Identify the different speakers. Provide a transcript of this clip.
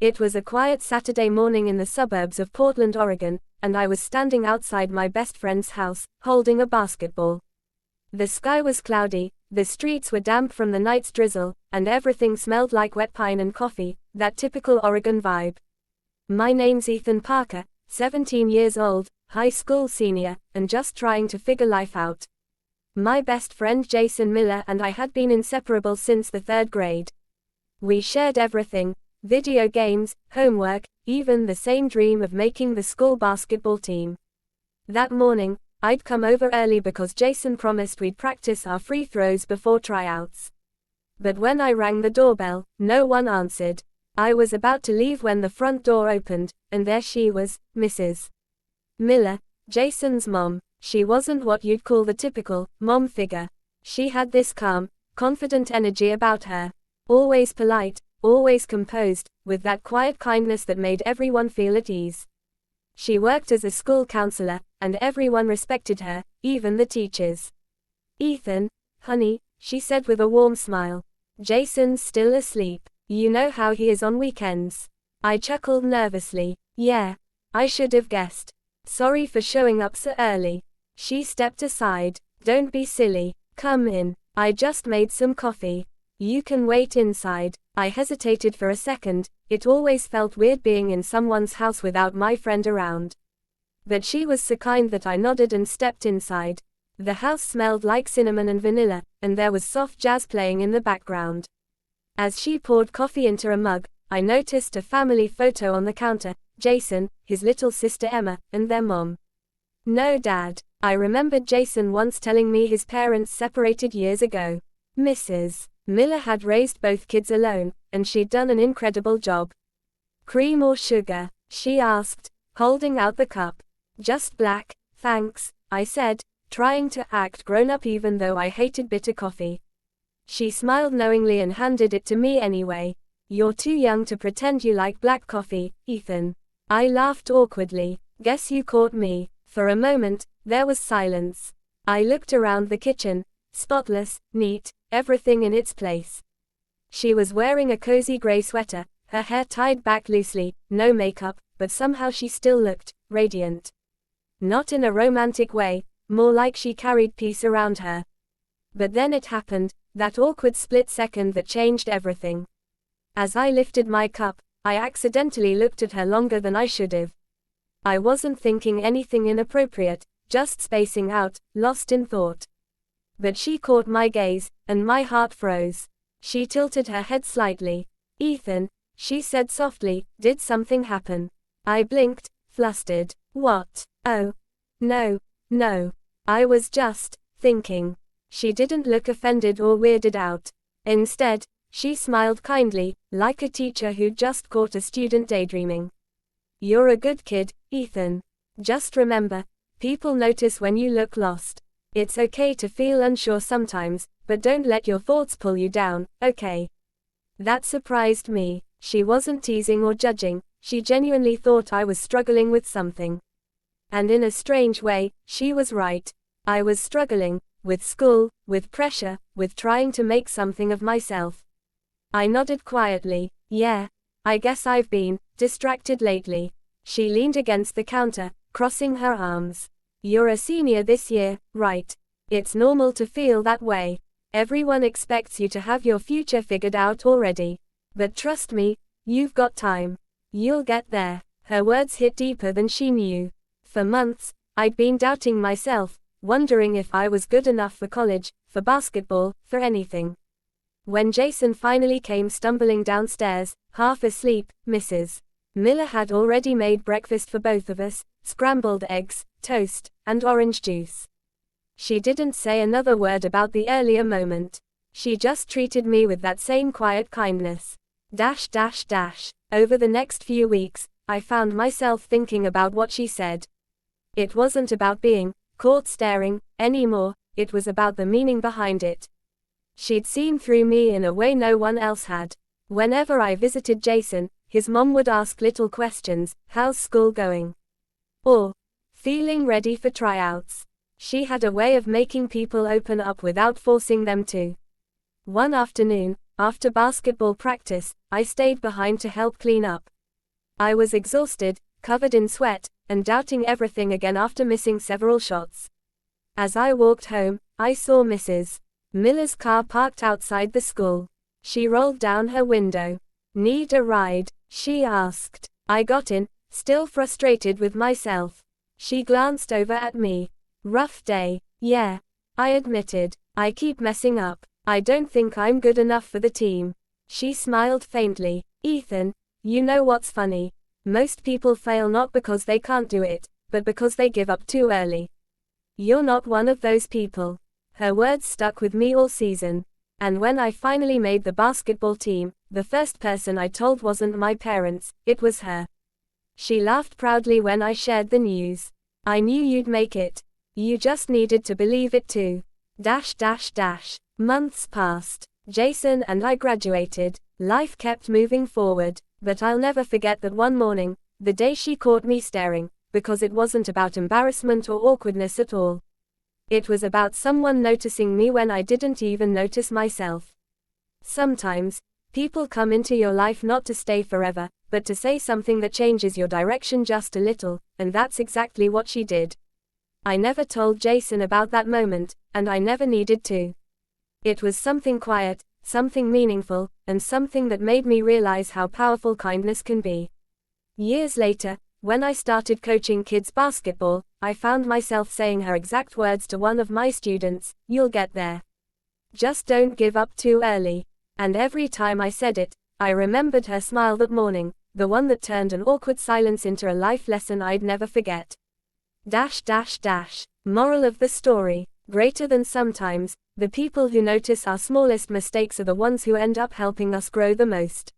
Speaker 1: It was a quiet Saturday morning in the suburbs of Portland, Oregon, and I was standing outside my best friend's house, holding a basketball. The sky was cloudy, the streets were damp from the night's drizzle, and everything smelled like wet pine and coffee, that typical Oregon vibe. My name's Ethan Parker, 17 years old, high school senior, and just trying to figure life out. My best friend Jason Miller and I had been inseparable since the 3rd grade. We shared everything: video games, homework, even the same dream of making the school basketball team. That morning, I'd come over early because Jason promised we'd practice our free throws before tryouts. But when I rang the doorbell, no one answered. I was about to leave when the front door opened, and there she was, Mrs. Miller, Jason's mom. She wasn't what you'd call the typical mom figure. She had this calm, confident energy about her. Always polite, always composed, with that quiet kindness that made everyone feel at ease. She worked as a school counselor, and everyone respected her, even the teachers. "Ethan, honey," she said with a warm smile. "Jason's still asleep. You know how he is on weekends." I chuckled nervously. "Yeah, I should have guessed. Sorry for showing up so early." She stepped aside. "Don't be silly. Come in. I just made some coffee. You can wait inside." I hesitated for a second. It always felt weird being in someone's house without my friend around. But she was so kind that I nodded and stepped inside. The house smelled like cinnamon and vanilla, and there was soft jazz playing in the background. As she poured coffee into a mug, I noticed a family photo on the counter: Jason, his little sister Emma, and their mom. No dad. I remembered Jason once telling me his parents separated years ago. Mrs. Miller had raised both kids alone, and she'd done an incredible job. "Cream or sugar?" she asked, holding out the cup. "Just black, thanks," I said, trying to act grown-up even though I hated bitter coffee. She smiled knowingly and handed it to me anyway. "You're too young to pretend you like black coffee, Ethan." I laughed awkwardly. "Guess you caught me." For a moment, there was silence. I looked around the kitchen. Spotless, neat, everything in its place. She was wearing a cozy gray sweater, her hair tied back loosely, no makeup, but somehow she still looked radiant. Not in a romantic way, more like she carried peace around her. But then it happened, that awkward split second that changed everything. As I lifted my cup, I accidentally looked at her longer than I should have. I wasn't thinking anything inappropriate, just spacing out, lost in thought. But she caught my gaze, and my heart froze. She tilted her head slightly. "Ethan," she said softly, "did something happen?" I blinked, flustered. "What?" "Oh. No. I was just thinking." She didn't look offended or weirded out. Instead, she smiled kindly, like a teacher who'd just caught a student daydreaming. "You're a good kid, Ethan. Just remember, people notice when you look lost. It's okay to feel unsure sometimes, but don't let your thoughts pull you down, okay?" That surprised me. She wasn't teasing or judging, she genuinely thought I was struggling with something. And in a strange way, she was right. I was struggling, with school, with pressure, with trying to make something of myself. I nodded quietly. "Yeah, I guess I've been distracted lately." She leaned against the counter, crossing her arms. "You're a senior this year, right? It's normal to feel that way. Everyone expects you to have your future figured out already. But trust me, you've got time. You'll get there." Her words hit deeper than she knew. For months, I'd been doubting myself, wondering if I was good enough for college, for basketball, for anything. When Jason finally came stumbling downstairs, half asleep, Mrs. Miller had already made breakfast for both of us: scrambled eggs, toast, and orange juice. She didn't say another word about the earlier moment. She just treated me with that same quiet kindness. Over the next few weeks, I found myself thinking about what she said. It wasn't about being caught staring anymore, it was about the meaning behind it. She'd seen through me in a way no one else had. Whenever I visited Jason, his mom would ask little questions: "How's school going?" Or, "Feeling ready for tryouts?" She had a way of making people open up without forcing them to. One afternoon, After basketball practice, I stayed behind to help clean up. I was exhausted, covered in sweat, and doubting everything again after missing several shots. As I walked home, I saw Mrs. Miller's car parked outside the school. She rolled down her window. "Need a ride?" she asked. I got in, still frustrated with myself. She glanced over at me. "Rough day." "Yeah," I admitted. "I keep messing up. I don't think I'm good enough for the team." She smiled faintly. "Ethan, you know what's funny? Most people fail not because they can't do it, but because they give up too early. You're not one of those people." Her words stuck with me all season. And when I finally made the basketball team, the first person I told wasn't my parents, it was her. She laughed proudly when I shared the news. "I knew you'd make it. You just needed to believe it too." Months passed. Jason and I graduated. Life kept moving forward, but I'll never forget that one morning, the day she caught me staring, because it wasn't about embarrassment or awkwardness at all. It was about someone noticing me when I didn't even notice myself. Sometimes, people come into your life not to stay forever, but to say something that changes your direction just a little, and that's exactly what she did. I never told Jason about that moment, and I never needed to. It was something quiet, something meaningful, and something that made me realize how powerful kindness can be. Years later, when I started coaching kids basketball, I found myself saying her exact words to one of my students: "You'll get there. Just don't give up too early." And every time I said it, I remembered her smile that morning, the one that turned an awkward silence into a life lesson I'd never forget. Moral of the story: greater than sometimes, the people who notice our smallest mistakes are the ones who end up helping us grow the most.